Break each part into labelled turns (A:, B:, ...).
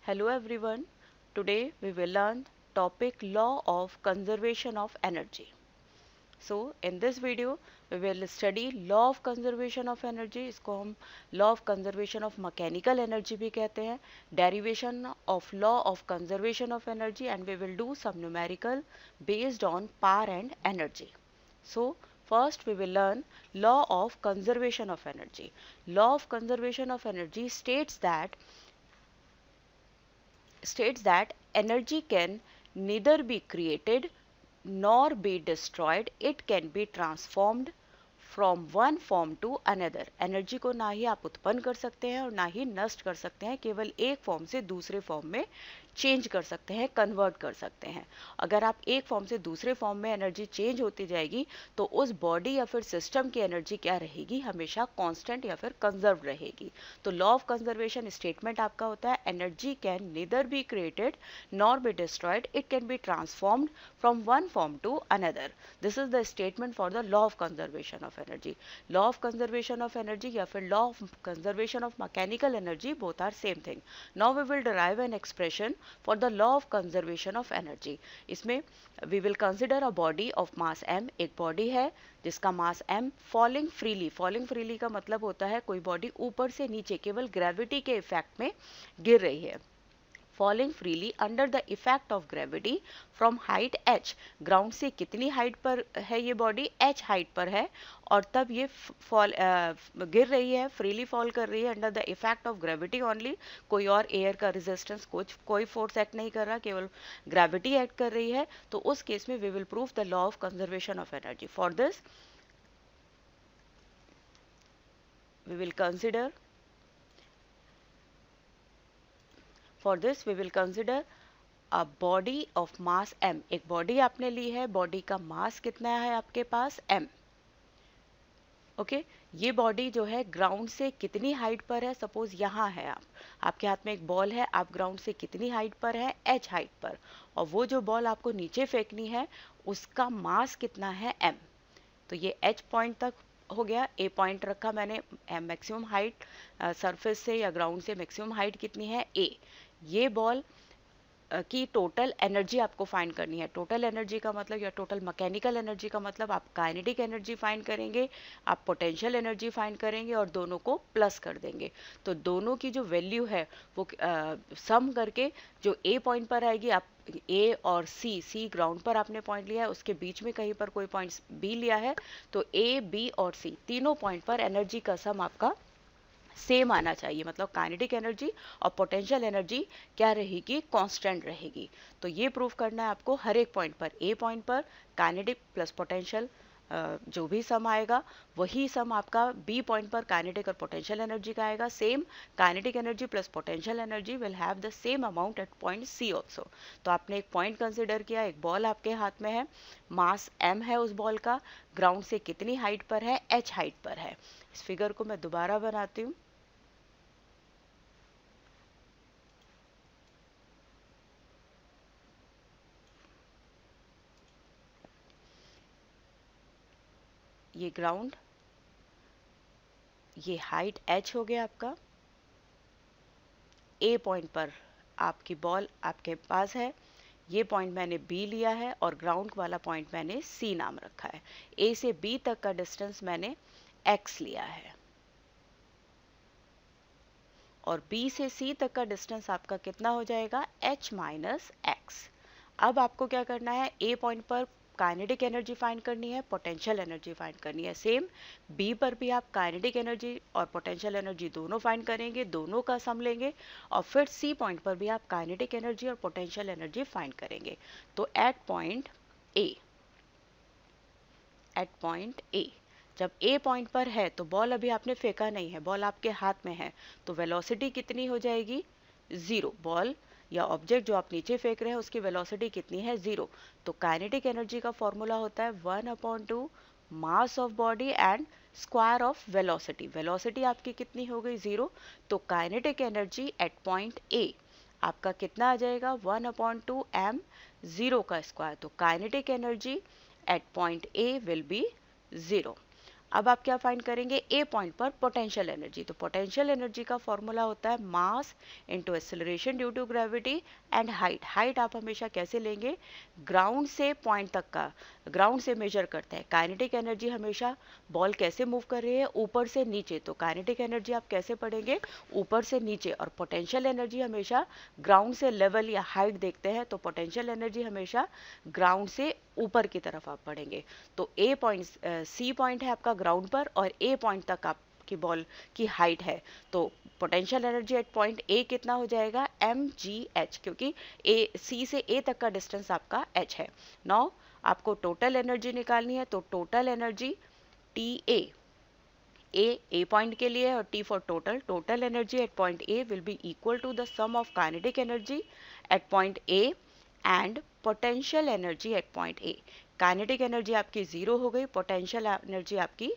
A: Hello everyone. Today we will learn topic law of conservation of energy. So in this video we will study law of conservation of energy. इसको हम law of conservation of mechanical energy भी कहते हैं. Derivation of law of conservation of energy and we will do some numerical based on power and energy. So first we will learn law of conservation of energy. Law of conservation of energy states that energy can neither be created nor be destroyed. It can be transformed from one form to another. Energy को ना ही आप उत्पन्न कर सकते हैं और ना ही नष्ट कर सकते हैं, केवल एक फॉर्म से दूसरे फॉर्म में चेंज कर सकते हैं, कन्वर्ट कर सकते हैं. अगर आप एक फॉर्म से दूसरे फॉर्म में एनर्जी चेंज होती जाएगी तो उस बॉडी या फिर सिस्टम की एनर्जी क्या रहेगी, हमेशा कांस्टेंट या फिर कंजर्व रहेगी. तो लॉ ऑफ कंजर्वेशन स्टेटमेंट आपका होता है energy can neither be created nor be destroyed, it can be transformed from one form to another. This is the statement for the law of conservation of energy. Law of conservation of energy या फिर law of conservation of mechanical energy, both are same thing. Now we will derive an expression for the law of conservation of energy. इसमें we will consider a body of mass m. एक body है जिसका मास m falling freely. falling freely का मतलब होता है कोई body ऊपर से नीचे केवल ग्रेविटी के इफेक्ट में गिर रही है. falling freely under the effect of gravity from height h. Ground से कितनी हाइट पर है ये बॉडी, h हाइट पर है और तब ये गिर रही है, फ्रीली फॉल कर रही है under the effect of gravity only. कोई और एयर का रेजिस्टेंस कोई फोर्स एक्ट नहीं कर रहा, केवल ग्रेविटी एक्ट कर रही है. तो उस केस में we will prove the law of conservation of energy. For this we will consider For this we will consider a body of mass m. एक बॉडी आपने ली है, बॉडी का मास कितना है आपके पास, m. ओके ये बॉडी जो है ग्राउंड से कितनी हाइट पर है, सपोज यहाँ है आपके हाथ में एक बॉल है, आप ग्राउंड से कितनी हाइट पर है, h हाइट पर, और वो जो बॉल आपको नीचे फेंकनी है उसका मास कितना है, m. तो ये h पॉइंट तक हो गया. ए पॉइंट रखा मैंने, मैक्सिमम हाइट सरफेस से या ग्राउंड से मैक्सिमम हाइट कितनी है, a. ये बॉल की टोटल एनर्जी आपको फाइंड करनी है. टोटल एनर्जी का मतलब या टोटल मैकेनिकल एनर्जी का मतलब आप काइनेटिक एनर्जी फाइंड करेंगे, आप पोटेंशियल एनर्जी फाइंड करेंगे और दोनों को प्लस कर देंगे. तो दोनों की जो वैल्यू है वो सम करके जो ए पॉइंट पर आएगी, आप ए और सी ग्राउंड पर आपने पॉइंट लिया है, उसके बीच में कहीं पर कोई पॉइंट बी लिया है, तो ए बी और सी तीनों पॉइंट पर एनर्जी का सम आपका सेम आना चाहिए. मतलब काइनेटिक एनर्जी और पोटेंशियल एनर्जी क्या रहेगी, कांस्टेंट रहेगी. तो ये प्रूव करना है आपको हर एक पॉइंट पर. ए पॉइंट पर काइनेटिक प्लस पोटेंशियल जो भी सम आएगा वही सम आपका बी पॉइंट पर काइनेटिक और पोटेंशियल एनर्जी का आएगा. Same kinetic energy plus potential energy will have the same amount at point C also. तो आपने एक पॉइंट कंसिडर किया, एक बॉल आपके हाथ में है, मास m है उस बॉल का, ग्राउंड से कितनी हाइट पर है, h हाइट पर है. इस फिगर को मैं दोबारा बनाती हूँ. ये ग्राउंड, ये हाइट h हो गया आपका. ए पॉइंट पर आपकी बॉल आपके पास है, ये पॉइंट मैंने बी लिया है और ग्राउंड वाला पॉइंट मैंने सी नाम रखा है. ए से बी तक का डिस्टेंस मैंने x लिया है और बी से सी तक का डिस्टेंस आपका कितना हो जाएगा, h माइनस एक्स. अब आपको क्या करना है, ए पॉइंट पर काइनेटिक एनर्जी फाइंड करनी है, पोटेंशियल एनर्जी फाइंड करनी है. सेम बी पर भी आप काइनेटिक एनर्जी और पोटेंशियल एनर्जी दोनों फाइंड करेंगे, दोनों का सम लेंगे और फिर सी पॉइंट पर भी आप काइनेटिक एनर्जी और पोटेंशियल एनर्जी फाइंड करेंगे. तो एट पॉइंट ए जब ए पॉइंट पर है तो बॉल अभी आपने फेंका नहीं है, बॉल आपके हाथ में है, तो वेलोसिटी कितनी हो जाएगी, 0. बॉल या ऑब्जेक्ट जो आप नीचे फेंक रहे हैं उसकी वेलोसिटी कितनी है, 0. तो काइनेटिक एनर्जी का फॉर्मूला होता है 1/2 मास of body and square of velocity. Velocity आपकी कितनी हो गई, 0. तो kinetic energy at point A आपका कितना आ जाएगा, 1/2 m 0 का स्क्वायर. तो kinetic energy at point A will be 0. अब आप क्या फाइंड करेंगे, ए पॉइंट पर पोटेंशियल एनर्जी। तो पोटेंशियल एनर्जी का फॉर्मूला होता है mass into acceleration due to gravity and height. Height आप हमेशा कैसे लेंगे, ग्राउंड से पॉइंट तक का, ग्राउंड से मेजर करते हैं। काइनेटिक एनर्जी हमेशा बॉल कैसे मूव कर रही है, ऊपर से नीचे, तो काइनेटिक एनर्जी आप कैसे पढ़ेंगे, ऊपर से नीचे। और पोटेंशियल एनर्जी हमेशा ग्राउंड से लेवल या हाइट देखते हैं, तो पोटेंशियल एनर्जी हमेशा ग्राउंड से ऊपर की तरफ आप पढ़ेंगे। तो ए पॉइंट, सी पॉइंट है आपका ग्राउंड पर और ए पॉइंट तक आपकी बॉल की हाइट है। तो पोटेंशियल एनर्जी एट पॉइंट ए कितना हो जाएगा, mgh, क्योंकि ए, सी से ए तक का डिस्टेंस आपका h है। नाउ आपको टोटल एनर्जी निकालनी है, तो total energy T A point के लिए और T for total energy at point A will be equal to the sum of kinetic energy at point A and potential energy at point A. Kinetic energy आपकी 0 हो गई, potential energy आपकी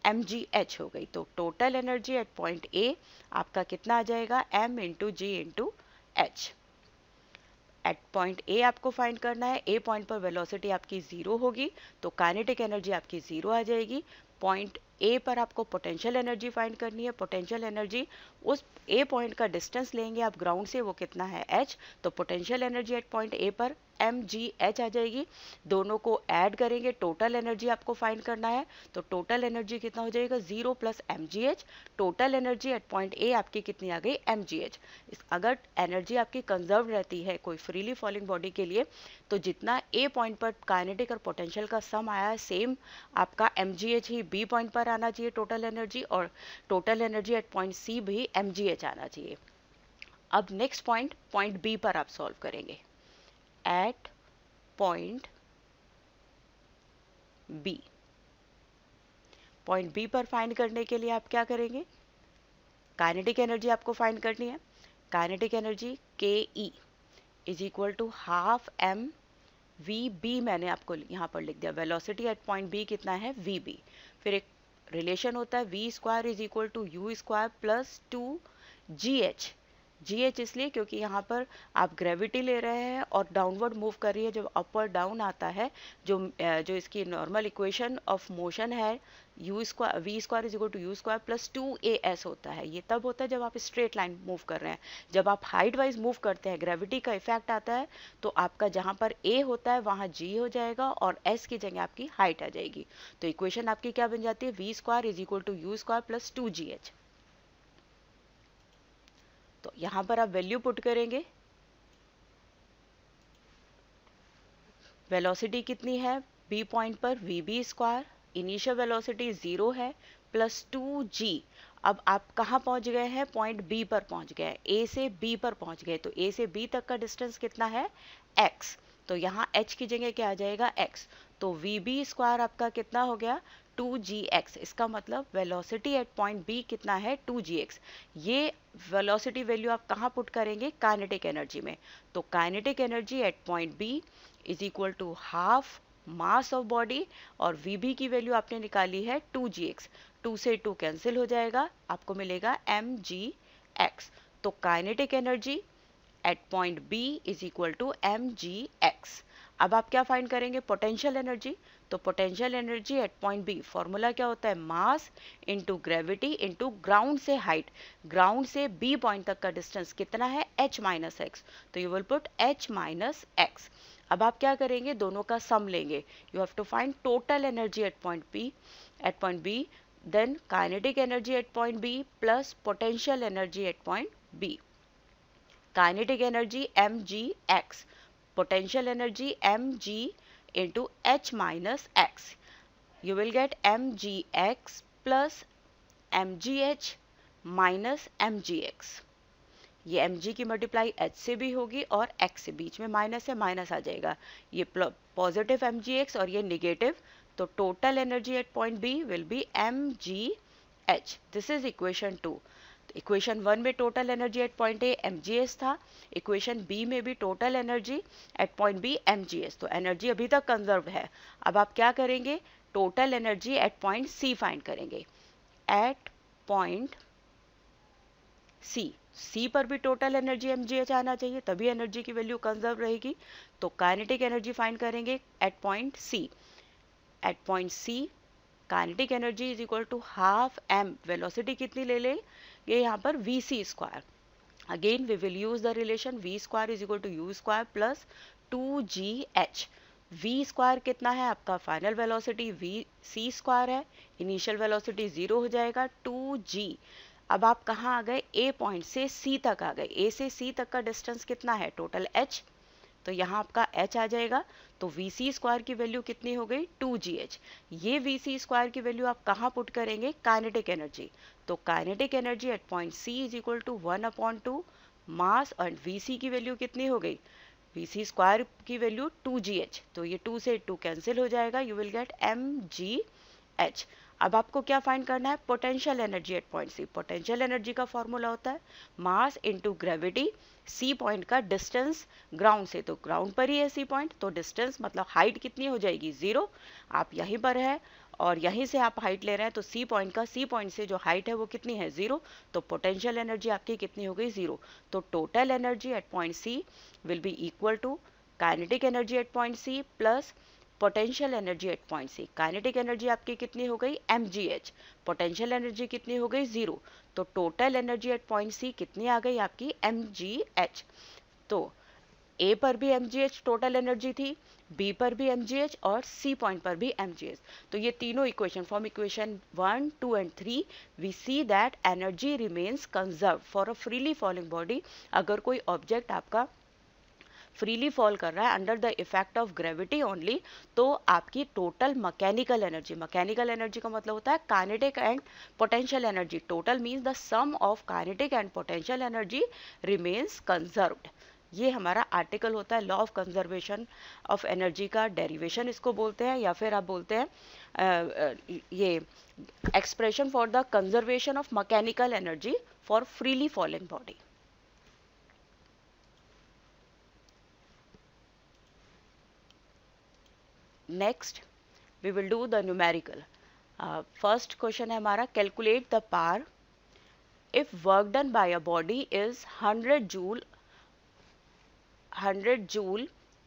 A: mgh हो गई। तो total energy at point A आपका कितना आ जाएगा, m into g into h. At point A आपको फाइंड करना है, ए पॉइंट पर वेलोसिटी आपकी 0 होगी, तो काइनेटिक एनर्जी आपकी 0 आ जाएगी। पॉइंट ए पर आपको पोटेंशियल एनर्जी फाइंड करनी है। पोटेंशियल एनर्जी उस ए पॉइंट का डिस्टेंस लेंगे आप ग्राउंड से, वो कितना है h, तो पोटेंशियल एनर्जी एट पॉइंट ए पर mgh आ जाएगी। दोनों को ऐड करेंगे, टोटल एनर्जी आपको फाइंड करना है, तो टोटल एनर्जी कितना हो जाएगा, 0 plus mgh। Total energy at point ए आपकी कितनी आ गई, mgh। अगर एनर्जी आपकी कंजर्व रहती है कोई फ्रीली फॉलिंग बॉडी के लिए, तो जितना ए पॉइंट पर काइनेटिक और पोटेंशियल का सम आया है, सेम आपका mgh ही बी पॉइंट पर आना चाहिए टोटल एनर्जी, और total energy at point C भी mgh आना चाहिए। अब नेक्स्ट पॉइंट बी पर आप सॉल्व करेंगे। एट पॉइंट बी पर फाइंड करने के लिए आप क्या करेंगे, काइनेटिक एनर्जी आपको फाइंड करनी है। Kinetic energy K E is equal to half m v B, मैंने आपको यहाँ पर लिख दिया। वेलोसिटी एट पॉइंट बी कितना है, वी बी। फिर एक रिलेशन होता है v square is equal to u square plus 2gh। gh इसलिए क्योंकि यहाँ पर आप ग्रेविटी ले रहे हैं और डाउनवर्ड मूव कर रही है। जब अपर डाउन आता है, जो इसकी नॉर्मल इक्वेशन ऑफ मोशन है, v square is equal to u square plus 2as होता है। ये तब होता है जब आप स्ट्रेट लाइन मूव कर रहे हैं। जब आप हाइट वाइज मूव करते हैं, ग्रेविटी का इफेक्ट आता है, तो आपका जहाँ पर a होता है वहाँ g हो जाएगा और s की जगह आपकी हाइट आ जाएगी। तो इक्वेशन आपकी क्या बन जाती है, v square is equal to u square plus 2gh। तो यहाँ पर आप वैल्यू पुट करेंगे। वेलोसिटी कितनी है बी पॉइंट पर, v B square, initial velocity 0 है, प्लस 2g। अब आप कहाँ पहुंच गए हैं, पॉइंट बी पर पहुंच गए, ए से बी पर पहुंच गए। तो ए से बी तक का डिस्टेंस कितना है, x। तो यहाँ h की जगह क्या आ जाएगा, x। तो वी बी स्क्वायर आपका कितना हो गया, 2gx। इसका मतलब वेलोसिटी एट पॉइंट बी कितना है, 2gx। ये वेलोसिटी वैल्यू आप कहाँ पुट करेंगे, काइनेटिक एनर्जी में। तो kinetic energy at point B is equal to half mass of body, और वी बी की वैल्यू आपने निकाली है 2gx। 2 से 2 कैंसिल हो जाएगा, आपको मिलेगा mgx। तो kinetic energy at point B is equal to mgx। अब आप क्या फाइंड करेंगे, पोटेंशियल एनर्जी। तो potential energy at point B formula क्या होता है, mass into gravity into ground से हाइट। ग्राउंड से बी पॉइंट तक का डिस्टेंस कितना है, h माइनस एक्स। तो you will put h minus x. अब आप क्या करेंगे, दोनों का सम लेंगे। You have to find total energy at point B, then kinetic energy at point B plus potential energy at point B. Kinetic energy mgx, potential energy mg into h minus x. You will get mgx plus mgh minus mgx. ये mg की multiply h से भी होगी और x से, बीच में minus है, minus आ जाएगा। ये पॉजिटिव mgx और ये निगेटिव। तो total energy at point B will be mgh। This is equation 2। Equation 1 में total energy at point A mgs था, इक्वेशन बी में भी total energy at point B mgs। तो एनर्जी अभी तक कंजर्व है। अब आप क्या करेंगे, total energy at point C find करेंगे। एट पॉइंट सी पर भी टोटल एनर्जी mgh आना चाहिए, तभी एनर्जी की वैल्यू कंजर्व रहेगी। तो काइनेटिक एनर्जी फाइंड करेंगे at point C. At point C kinetic energy is equal to half m, velocity कितनी ले लेंगे यहाँ पर v C square. Again we will use the relation v square is equal to u square plus 2gh. V square कितना है आपका final velocity v C square है, initial velocity 0 हो जाएगा 2g. अब आप कहाँ आ गए, ए पॉइंट से सी तक आ गए. ए से सी तक का डिस्टेंस कितना है टोटल h, तो यहाँ आपका h आ जाएगा. तो वी सी स्क्वायर की वैल्यू कितनी हो गई 2gh. ये वी सी स्क्वायर की वैल्यू आप कहाँ पुट करेंगे, काइनेटिक एनर्जी. तो kinetic energy at point C is equal to 1/2 mass, and V C की वैल्यू कितनी हो गई, वी सी स्क्वायर की वैल्यू 2gh. तो ये 2 से 2 कैंसिल हो जाएगा, यू विल गेट mgh. अब आपको क्या फाइंड करना है, potential energy at point C. Potential energy का फॉर्मूला होता है mass into gravity, C point का डिस्टेंस ग्राउंड से. तो ग्राउंड पर ही है सी पॉइंट, तो डिस्टेंस मतलब हाइट कितनी हो जाएगी 0. आप यहीं पर है और यहीं से आप हाइट ले रहे हैं, तो सी पॉइंट से जो हाइट है वो कितनी है 0. तो पोटेंशियल एनर्जी आपकी कितनी हो गई 0. तो total energy at point C will be equal to kinetic energy at point C plus potential energy at point C. Kinetic energy आपकी कितनी हो गई mgh, पोटेंशियल एनर्जी कितनी हो गई 0. तो total energy at point C कितनी आ गई आपकी mgh. तो ए पर भी mgh टोटल एनर्जी थी, बी पर भी mgh और सी पॉइंट पर भी mgh. तो ये तीनों equation from equation 1, 2 and 3 we see that energy remains conserve for a freely falling body. अगर कोई ऑब्जेक्ट आपका फ्रीली फॉल कर रहा है under the effect of gravity only, तो आपकी टोटल मैकेनिकल एनर्जी का मतलब होता है kinetic and potential energy. Total means the sum of kinetic and potential energy remains conserved. ये हमारा आर्टिकल होता है law of conservation of energy का डेरिवेशन इसको बोलते हैं, या फिर आप बोलते हैं ये expression for the conservation of mechanical energy for freely falling body. Next we will do the numerical. First question है हमारा, calculate the power if work done by a body is 100 joule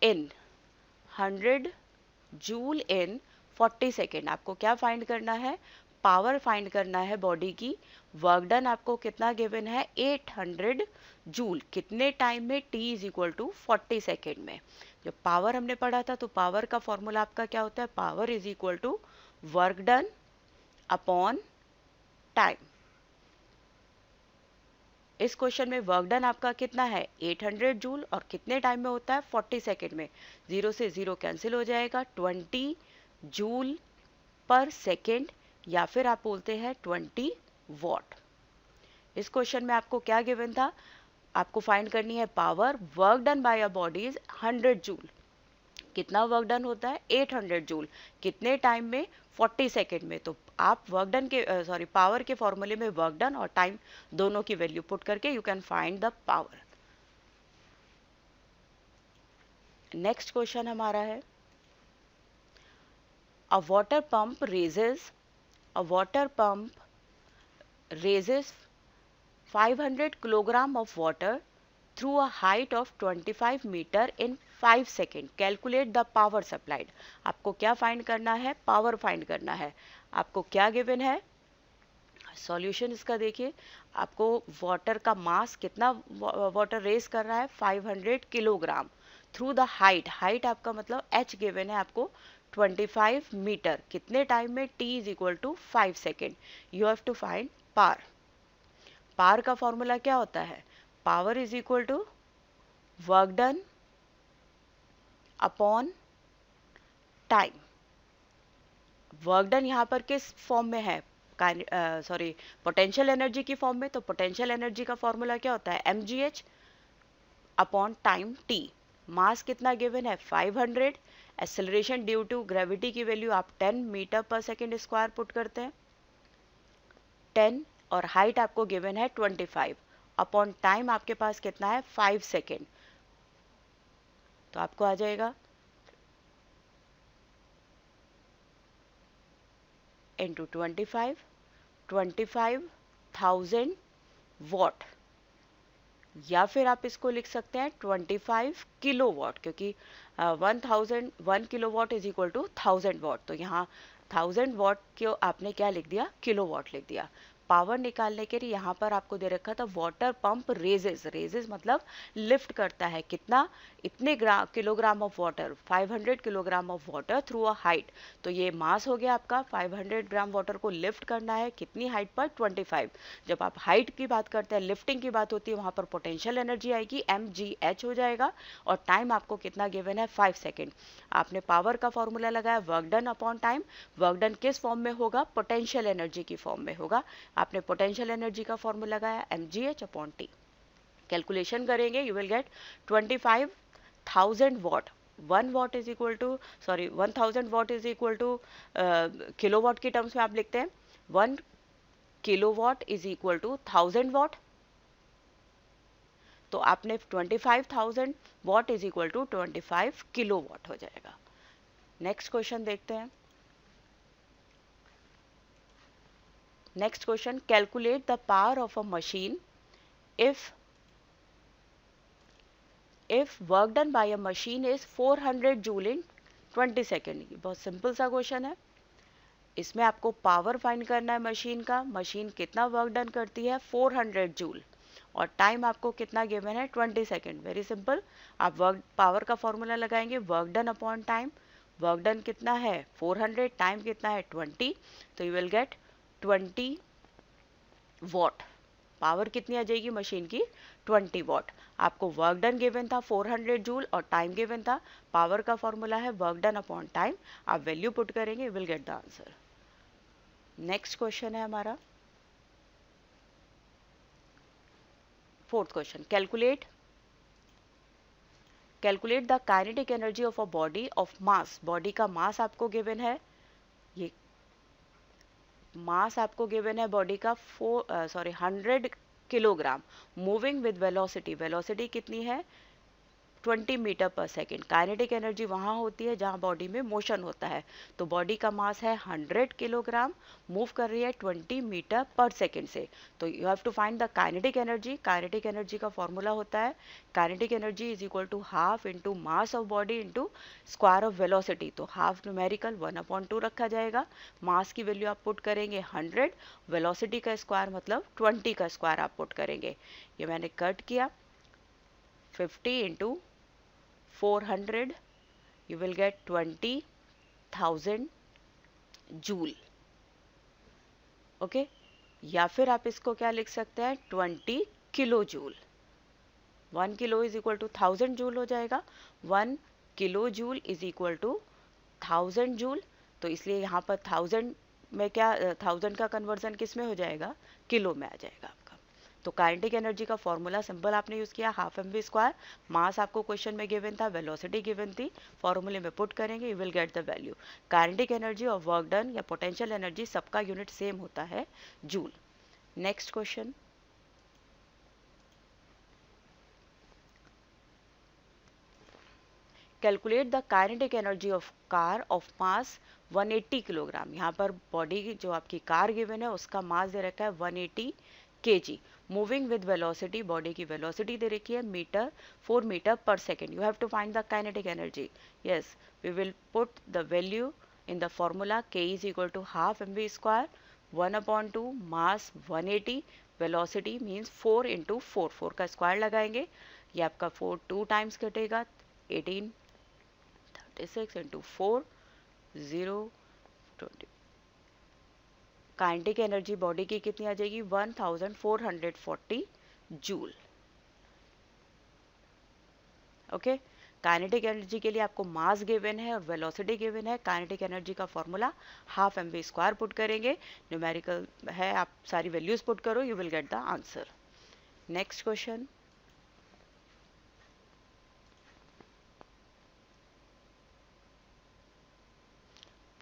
A: in 40 second. आपको क्या find करना है, power find करना है body की. Work done आपको कितना गिवन है 800 जूल, कितने टाइम में, t is equal to 40 second में. जब पावर हमने पढ़ा था तो पावर का फॉर्मूला आपका क्या होता है, power is equal to work done upon time. इस क्वेश्चन में वर्क डन आपका कितना है 800 जूल और कितने टाइम में होता है 40 सेकेंड में. 0 से 0 कैंसिल हो जाएगा, 20 जूल पर सेकेंड, या फिर आप बोलते हैं 20 वॉट. इस क्वेश्चन में आपको क्या गिवन था, आपको फाइंड करनी है power. Work done by a body is 100 joule, कितना वर्क डन होता है 800 जूल, कितने टाइम में 40 सेकेंड में. तो आप वर्क डन के पावर के फॉर्मूले में वर्क डन और टाइम दोनों की वैल्यू पुट करके you can find the power. Next question हमारा है, अ water pump raises 500 kilogram of water through a height of 25 meter in 5 second. Calculate the power supplied. आपको क्या फाइंड करना है, पावर फाइंड करना है. आपको क्या गिवन है, सॉल्यूशन इसका देखिए. आपको वाटर का मास कितना वाटर रेस कर रहा है 500 किलोग्राम थ्रू द हाइट आपका मतलब h गिवन है आपको 25 मीटर, कितने टाइम में, t is equal to 5 second. You have to find power. Power का फॉर्मूला क्या होता है, power is equal to work done upon time. Work done यहाँ पर किस फॉर्म में है, पोटेंशियल एनर्जी की फॉर्म में. तो पोटेंशियल एनर्जी का फॉर्मूला क्या होता है mgh अपॉन टाइम t. मास कितना गिवन है 500, एक्सेलरेशन ड्यू टू ग्रेविटी की वैल्यू आप 10 metre per second square put करते हैं 10, और हाइट आपको गिवन है 25 अपॉन टाइम आपके पास कितना है 5 सेकेंड. तो आपको आ जाएगा इंटू 25,000 वॉट, या फिर आप इसको लिख सकते हैं 25 किलो वॉट, क्योंकि 1 kilo watt is equal to 1000 watt. तो यहाँ 1000 वॉट को आपने क्या लिख दिया, किलो वॉट लिख दिया। पावर निकालने के लिए यहाँ पर आपको दे रखा था वाटर पंप रेजेस, रेजेस मतलब लिफ्ट करता है कितना, इतने kilogram of water, 500 kilogram of water through a height. तो ये मास हो गया आपका, 500 ग्राम वाटर को लिफ्ट करना है कितनी हाइट पर, 25। जब आप हाइट की बात करते हैं, लिफ्टिंग की बात होती है, वहां पर पोटेंशियल एनर्जी आएगी mgh हो जाएगा, और टाइम आपको कितना गिवन है, 5 सेकेंड। आपने पावर का फॉर्मूला लगाया work done upon time, work done किस फॉर्म में होगा, पोटेंशियल एनर्जी की फॉर्म में होगा। आपने पोटेंशियल एनर्जी का फॉर्मूला लगाया mgh अपॉन टी, कैलकुलेशन करेंगे, you will get 25,000 watt. 1 watt is equal to, sorry 1000 watt is equal to kilowatt की टर्म्स में आप लिखते हैं 1 kilowatt is equal to 1000 watt. तो आपने 25,000 watt is equal to 25 kilowatt हो जाएगा। नेक्स्ट क्वेश्चन देखते हैं। Next question, calculate the power of a machine if work done by a machine is 400 joule in 20 second. बहुत सिंपल सा question है। इसमें आपको पावर फाइंड करना है मशीन का, मशीन कितना वर्क डन करती है 400 जूल, और टाइम आपको कितना गिवन है 20 सेकेंड। वेरी सिंपल, आप वर्क पावर का फॉर्मूला लगाएंगे work done upon time, work done कितना है 400, टाइम कितना है 20, तो you will gate 20 what. Power कितनी आ जाएगी मशीन की 20 वॉट। आपको वर्क डन गिवन था 400 जूल और टाइम गिवन था, पावर का फॉर्मूला है वर्क डन अपॉन टाइम, आप वैल्यू पुट करेंगे, you will get the answer. Next question है हमारा fourth question, calculate the kinetic energy of a body of mass. Body का मास आपको गिवन है, ये मास आपको गिवन है बॉडी का 100 kilogram, moving with velocity, velocity कितनी है 20 metre per second. Kinetic energy वहाँ होती है जहाँ बॉडी में मोशन होता है। तो बॉडी का मास है 100 किलोग्राम, मूव कर रही है 20 मीटर पर सेकेंड से। तो you have to find the kinetic energy. Kinetic energy का फॉर्मूला होता है kinetic energy is equal to half into mass of body into square of velocity. तो हाफ न्यूमेरिकल 1/2 रखा जाएगा, मास की वैल्यू आप पुट करेंगे 100, वेलोसिटी का स्क्वायर मतलब 20 का स्क्वायर आप पुट करेंगे। ये मैंने कट किया, 50 into 400, you will get 20,000 joule. Okay, या फिर आप इसको क्या लिख सकते हैं 20 kilo joule. 1 kilo is equal to 1000 joule हो जाएगा, 1 kilo joule is equal to 1000 joule. तो इसलिए यहाँ पर 1000 में क्या 1000 का कन्वर्जन किस में हो जाएगा, किलो में आ जाएगा आपका। तो काइनेटिक एनर्जी का फॉर्मूला सिंपल आपने यूज किया हाफ mv स्क्वायर, मास आपको क्वेश्चन में गिवन था, वेलोसिटी गिवन थी, फॉर्मूले में पुट करेंगे, you will get the value. Kinetic energy और वर्क डन या पोटेंशियल एनर्जी सबका यूनिट सेम होता है joule. Next question, calculate the kinetic energy of car of mass 180 kilogram. यहाँ पर बॉडी की जो आपकी कार गिवन है उसका मास दे रखा है 180 kg, moving with velocity, body की वेलोसिटी दे रखी है 4 metre per second. You have to find the kinetic energy. Yes, we will put the value in the formula k is equal to half mv square 1/2, mass 180, velocity means 4 into 4, 4 का square लगाएंगे, ये आपका 4 2 times कटेगा, 1836 into 4 0 20। Kinetic energy body की कितनी आ जाएगी 1440 joule. Okay, kinetic energy के लिए आपको मास गिवन है और वेलोसिटी गिवन है। काइनेटिक एनर्जी का formula half mv square put करेंगे, न्यूमेरिकल है, आप सारी वैल्यूज पुट करो, you will get the answer. Next question,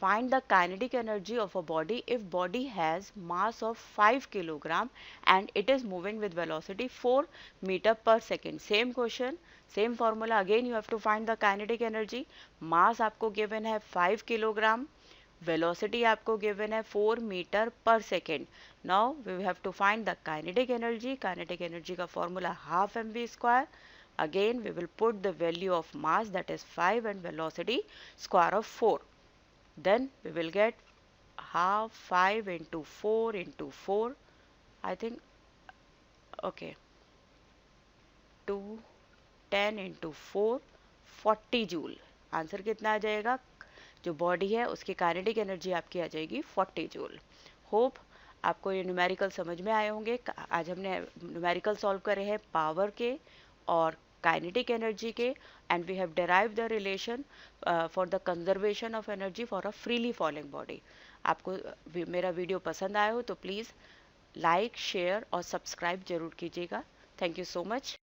A: find the kinetic energy of a body if body has mass of 5 kilogram and it is moving with velocity 4 meter per second। same question, same formula, again you have to find the kinetic energy। mass आपको given है 5 kilogram, velocity आपको given है 4 meter per second। now we have to find the kinetic energy। kinetic energy का formula half mv square, again we will put the value of mass that is 5 and velocity square of 4, then we will get half 5 into 4 into 4, I think, okay, 2 10 into 4 40 joule. Answer कितना आ जाएगा? जो body है उसकी kinetic energy आपकी आ जाएगी 40 joule. Hope आपको ये न्यूमेरिकल समझ में आए होंगे। आज हमने न्यूमेरिकल सॉल्व करे हैं पावर के और काइनेटिक एनर्जी के, and we have derive the relation for the conservation of energy for a freely falling body. आपको मेरा वीडियो पसंद आया हो तो प्लीज़ लाइक, शेयर और सब्सक्राइब जरूर कीजिएगा। Thank you so much.